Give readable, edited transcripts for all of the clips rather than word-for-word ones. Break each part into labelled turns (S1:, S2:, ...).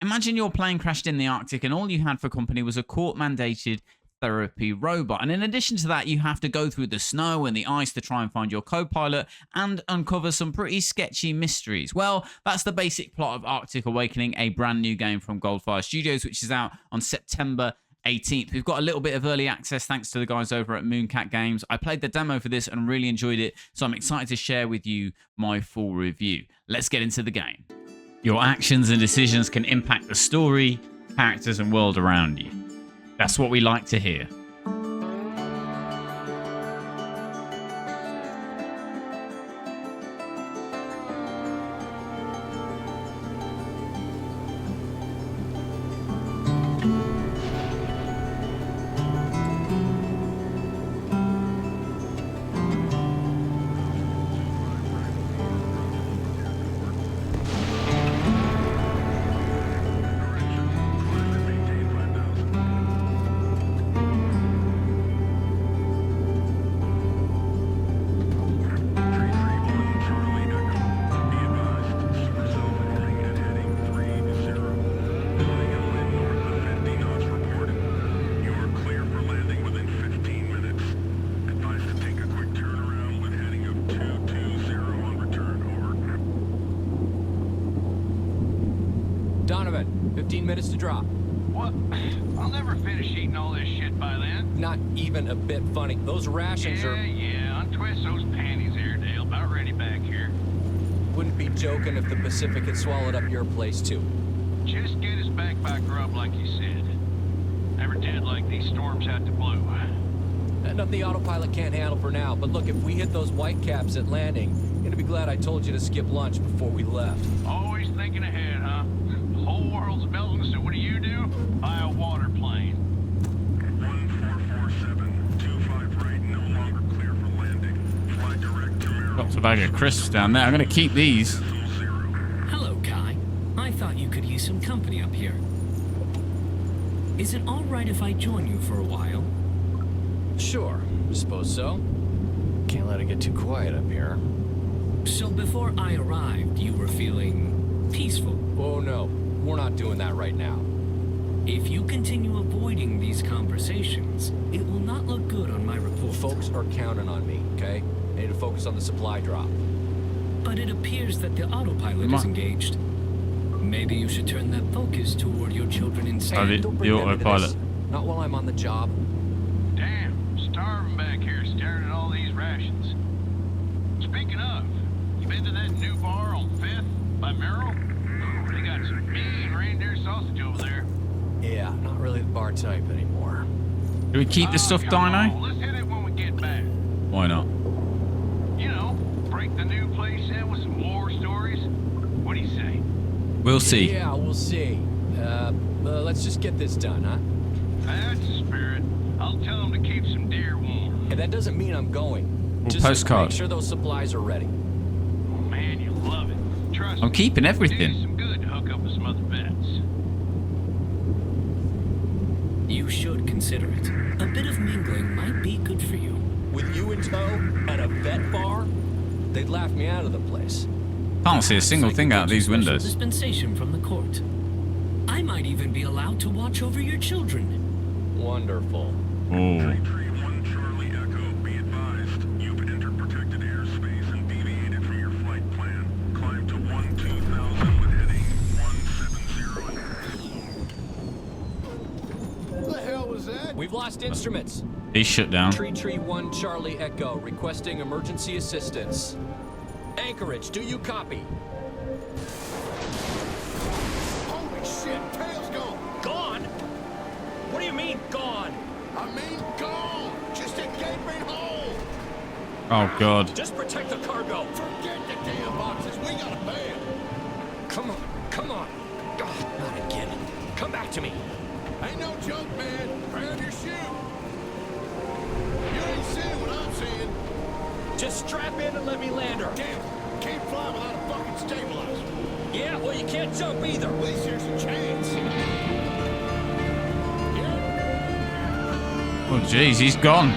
S1: Imagine your plane crashed in the Arctic and all you had for company was a court-mandated therapy robot. And in addition to that, you have to go through the snow and the ice to try and find your co-pilot and uncover some pretty sketchy mysteries. Well, that's the basic plot of Arctic Awakening, a brand new game from Goldfire Studios, which is out on September 18th. We've got a little bit of early access thanks to the guys over at Mooncat Games. I played the demo for this and really enjoyed it, so I'm excited to share with you my full review. Let's get into the game. Your actions and decisions can impact the story, characters, and world around you. That's what we like to hear.
S2: Donovan, 15 minutes to drop.
S3: What? I'll never finish eating all this shit by then.
S2: Not even a bit funny. Those rations are...
S3: Yeah, untwist those panties, Airedale. About ready back here.
S2: Wouldn't be joking if the Pacific had swallowed up your place, too.
S3: Just get his backpacker up like you said. Never did like these storms had to blow.
S2: Nothing the autopilot can't handle for now, but look, if we hit those white caps at landing, you're gonna be glad I told you to skip lunch before we left.
S3: Always thinking ahead, huh? The whole world's melting, so what do? Buy a water plane. 1447, 25 right, no longer clear for landing. Fly direct to Merrill.
S1: Got a bag of crisps down there. I'm going to keep these.
S4: Hello, Kai. I thought you could use some company up here. Is it all right if I join you for a while?
S2: Sure, suppose so. Can't let it get too quiet up here.
S4: So before I arrived, you were feeling peaceful?
S2: Oh no, we're not doing that right now.
S4: If you continue avoiding these conversations, it will not look good on my report.
S2: Folks are counting on me, okay? I need to focus on the supply drop.
S4: But it appears that the autopilot is engaged. Maybe you should turn that focus toward your children instead.
S2: Hey, don't bring them into this. Not while I'm on the job.
S3: Damn, starving back here staring at all these rations. Speaking of, you been to that new bar on 5th by Merrill? They got some mean reindeer sausage over there.
S2: Yeah, not really the bar type anymore.
S1: Do we keep the stuff, Dino?
S3: Let's hit it when we get back.
S1: Why not?
S3: You know, break the new place in with some war stories. What do you say?
S1: We'll see.
S2: Yeah, we'll see. Let's just get this done, huh?
S3: That's the spirit. I'll tell them to keep some deer warm.
S2: And that doesn't mean I'm going.
S1: Well,
S2: Just
S1: postcard.
S2: make sure those supplies are ready.
S3: Oh, man, you love it. Trust
S1: I'm
S3: me.
S1: keeping
S3: Do
S1: everything.
S3: you some good to hook up with some other vets.
S4: You should consider it. A bit of mingling might be good for you.
S2: With you in tow, at a vet bar, they'd laugh me out of the place.
S1: Can't see a single thing out of these
S4: Special
S1: windows.
S4: Dispensation from the court. I might even be allowed to watch over your children.
S2: Wonderful.
S1: Oh.
S3: 331 Charlie Echo, be advised. You've entered protected airspace and deviated from your flight plan. Climb to 12,000 with heading 170.
S5: What the hell was that?
S2: We've lost instruments.
S1: He's shut down.
S2: Tree 1 Charlie Echo, requesting emergency assistance. Anchorage, do you copy?
S5: Holy shit, tail's gone.
S2: Gone? What do you mean, gone?
S5: I mean, gone. Just a gaping hole.
S1: Oh, God.
S2: Just protect the cargo.
S5: Forget the damn boxes. We got a band.
S2: Come on, come on. Ugh, not again. Come back to me.
S5: Ain't no joke, man. Grab your shoe. You ain't seeing what I'm seeing.
S2: Just strap in and let me land her.
S5: Damn, can't fly without a fucking stabilizer.
S2: Yeah, well, you can't jump either.
S5: At least there's a chance.
S1: Oh, jeez, he's gone.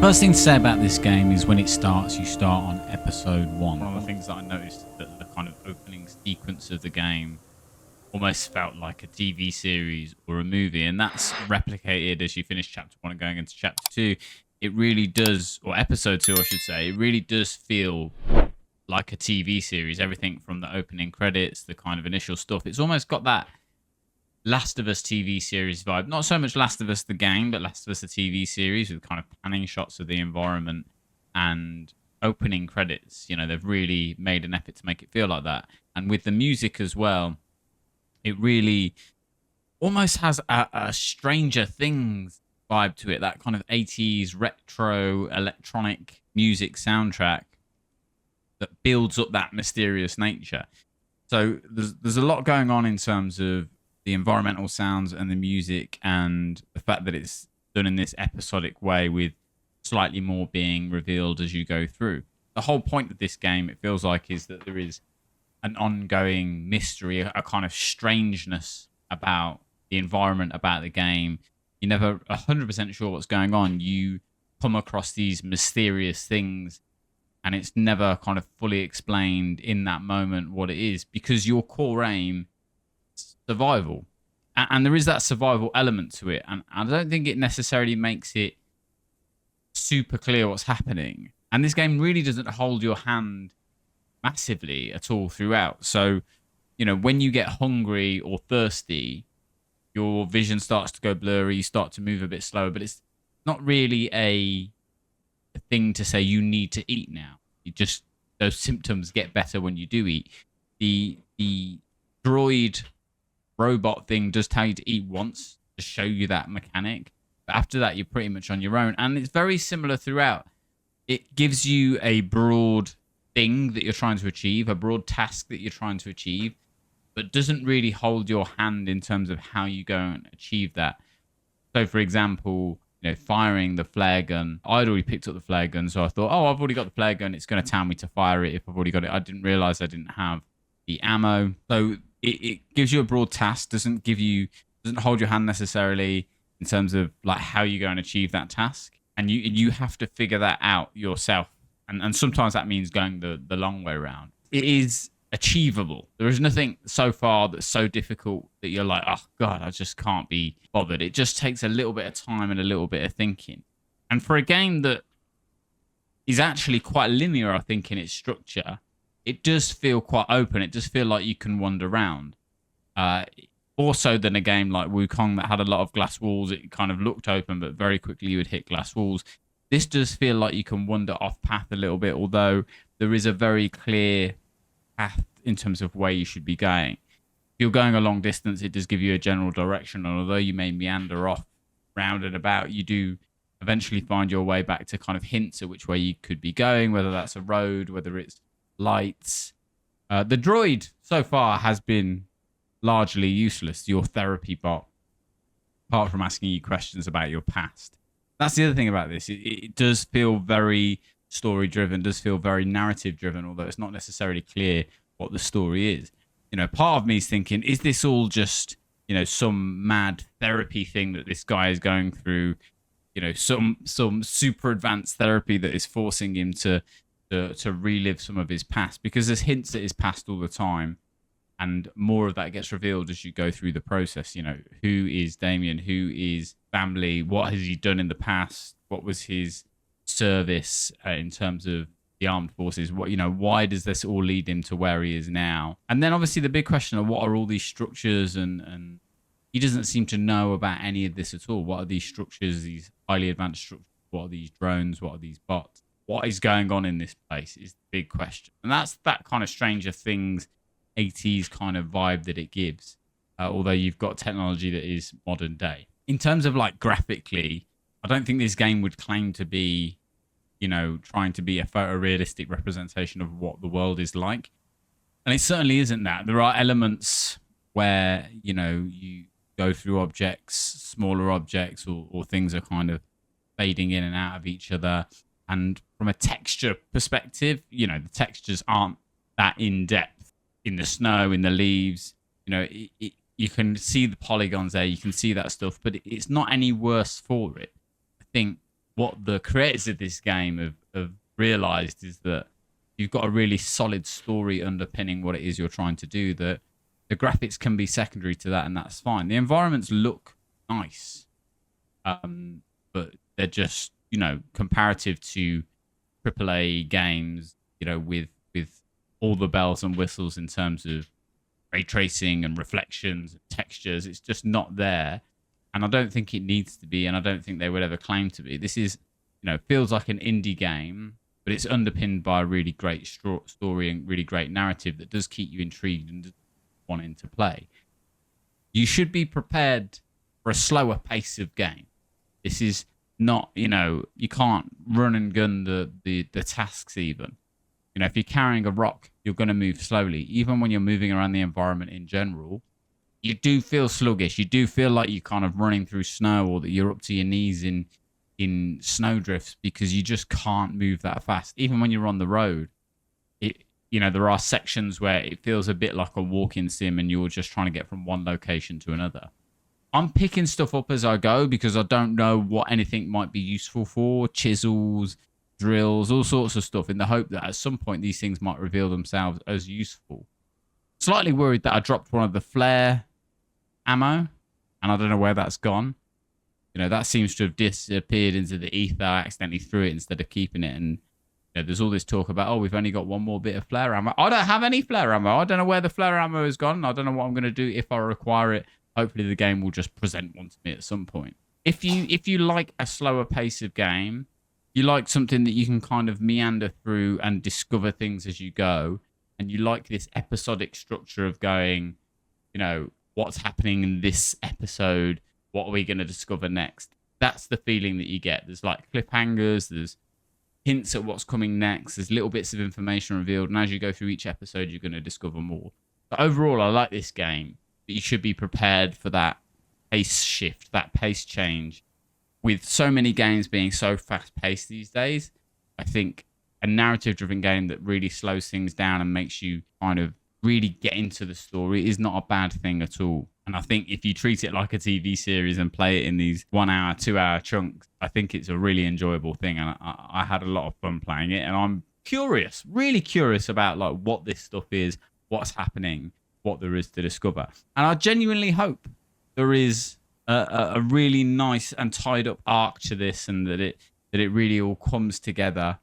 S1: First thing to say about this game is when it starts, you start on episode 1. One of the things that I noticed is that the kind of opening sequence of the game almost felt like a TV series or a movie, and that's replicated as you finish chapter 1 and going into chapter 2. It really does, or episode 2 I should say, it really does feel like a TV series. Everything from the opening credits, the kind of initial stuff, it's almost got that Last of Us TV series vibe. Not so much Last of Us the game, but Last of Us the TV series, with kind of panning shots of the environment and opening credits. You know, they've really made an effort to make it feel like that. And with the music as well, it really almost has a Stranger Things vibe to it. That kind of 80s retro electronic music soundtrack that builds up that mysterious nature. So there's a lot going on in terms of the environmental sounds and the music, and the fact that it's done in this episodic way with slightly more being revealed as you go through. The whole point of this game, it feels like, is that there is an ongoing mystery, a kind of strangeness about the environment, about the game. You're never 100% sure what's going on. You come across these mysterious things, and it's never kind of fully explained in that moment what it is, because your core aim is survival. And there is that survival element to it. And I don't think it necessarily makes it super clear what's happening. And this game really doesn't hold your hand massively at all throughout. So, you know, when you get hungry or thirsty, your vision starts to go blurry, you start to move a bit slower, but it's not really a thing to say you need to eat now. You just, those symptoms get better when you do eat. The droid robot thing does tell you to eat once to show you that mechanic, but after that you're pretty much on your own. And it's very similar throughout. It gives you a broad thing that you're trying to achieve, a broad task that you're trying to achieve, but doesn't really hold your hand in terms of how you go and achieve that. So for example, you know, firing the flare gun, I'd already picked up the flare gun, so I thought, oh, I've already got the flare gun, it's going to tell me to fire it if I've already got it. I didn't realize I didn't have the ammo. So it gives you a broad task, doesn't hold your hand necessarily in terms of like how you go and achieve that task, and you have to figure that out yourself. And sometimes that means going the long way around. It is achievable. There is nothing so far that's so difficult that you're like, oh god, I just can't be bothered. It just takes a little bit of time and a little bit of thinking. And for a game that is actually quite linear, I think, in its structure, it does feel quite open. It does feel like you can wander around. More so than a game like Wukong that had a lot of glass walls. It kind of looked open, but very quickly you would hit glass walls. This does feel like you can wander off path a little bit, although there is a very clear path in terms of where you should be going. If you're going a long distance, it does give you a general direction, and although you may meander off round and about, you do eventually find your way back to kind of hints at which way you could be going, whether that's a road, whether it's lights. The droid so far has been largely useless, your therapy bot, apart from asking you questions about your past. That's the other thing about this. It does feel very story driven, does feel very narrative driven, although it's not necessarily clear what the story is. You know, part of me is thinking, is this all just, you know, some mad therapy thing that this guy is going through? You know, some super advanced therapy that is forcing him to relive some of his past, because there's hints at his past all the time, and more of that gets revealed as you go through the process. You know, who is Damien? Who is family? What has he done in the past? What was his service in terms of the armed forces? What, you know, why does this all lead him to where he is now? And then obviously the big question of what are all these structures, and he doesn't seem to know about any of this at all. What are these structures, these highly advanced structures? What are these drones? What are these bots? What is going on in this place is the big question. And that's that kind of Stranger Things 80s kind of vibe that it gives, although you've got technology that is modern day. In terms of like graphically, I don't think this game would claim to be, you know, trying to be a photorealistic representation of what the world is like. And it certainly isn't that. There are elements where, you know, you go through objects, smaller objects, or things are kind of fading in and out of each other. And from a texture perspective, you know, the textures aren't that in depth. In the snow, in the leaves, you know, you can see the polygons there, you can see that stuff, but it's not any worse for it. I think what the creators of this game have realized is that you've got a really solid story underpinning what it is you're trying to do. That the graphics can be secondary to that, and that's fine. The environments look nice, but they're just, comparative to AAA games, with all the bells and whistles in terms of ray tracing and reflections and textures. It's just not there, and I don't think it needs to be, and I don't think they would ever claim to be. This is, feels like an indie game, but it's underpinned by a really great story and really great narrative that does keep you intrigued and wanting to play. You should be prepared for a slower pace of game. This is not, you can't run and gun the tasks even. If you're carrying a rock, you're going to move slowly. Even when you're moving around the environment in general, you do feel sluggish. You do feel like you're kind of running through snow, or that you're up to your knees in snowdrifts, because you just can't move that fast. Even when you're on the road, there are sections where it feels a bit like a walking sim and you're just trying to get from one location to another. I'm picking stuff up as I go because I don't know what anything might be useful for. Chisels, drills, all sorts of stuff, in the hope that at some point these things might reveal themselves as useful. Slightly worried that I dropped one of the flare ammo, and I don't know where that's gone. That seems to have disappeared into the ether. I accidentally threw it instead of keeping it, and there's all this talk about, we've only got one more bit of flare ammo. I don't have any flare ammo. I don't know where the flare ammo has gone. I don't know what I'm going to do if I require it. Hopefully the game will just present one to me at some point. If you like a slower pace of game, you like something that you can kind of meander through and discover things as you go, and you like this episodic structure of going, what's happening in this episode? What are we going to discover next? That's the feeling that you get. There's like cliffhangers, there's hints at what's coming next, there's little bits of information revealed, and as you go through each episode, you're going to discover more. But overall, I like this game, but you should be prepared for that pace shift, that pace change. With so many games being so fast-paced these days, I think a narrative-driven game that really slows things down and makes you kind of really get into the story is not a bad thing at all. And I think if you treat it like a TV series and play it in these 1 hour, 2 hour chunks, I think it's a really enjoyable thing. And I had a lot of fun playing it. And I'm curious, really curious about like what this stuff is, what's happening, what there is to discover. And I genuinely hope there is a really nice and tied up arc to this, and that it really all comes together,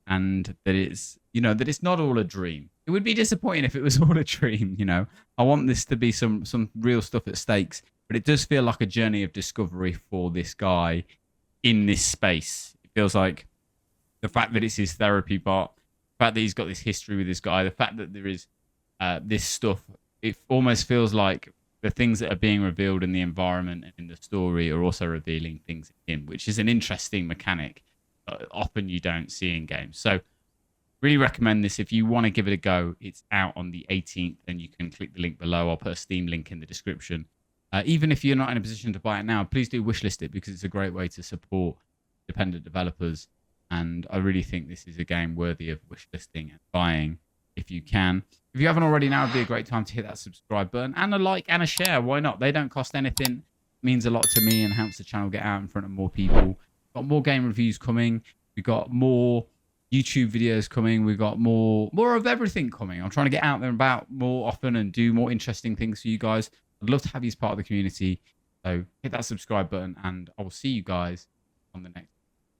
S1: and that it's, that it's not all a dream. It would be disappointing if it was all a dream, I want this to be some real stuff at stakes, but it does feel like a journey of discovery for this guy in this space. It feels like the fact that it's his therapy bot, the fact that he's got this history with this guy, the fact that there is this stuff, it almost feels like the things that are being revealed in the environment and in the story are also revealing things in him, which is an interesting mechanic often you don't see in games. So really recommend this. If you want to give it a go, it's out on the 18th, and you can click the link below. I'll put a Steam link in the description. Even if you're not in a position to buy it now, please do wishlist it, because it's a great way to support independent developers. And I really think this is a game worthy of wishlisting and buying if you can. If you haven't already, now would be a great time to hit that subscribe button and a like and a share. Why not? They don't cost anything. It means a lot to me and helps the channel get out in front of more people. We've got more game reviews coming. We've got more YouTube videos coming. We've got more of everything coming. I'm trying to get out there and about more often and do more interesting things for you guys. I'd love to have you as part of the community. So hit that subscribe button, and I will see you guys on the next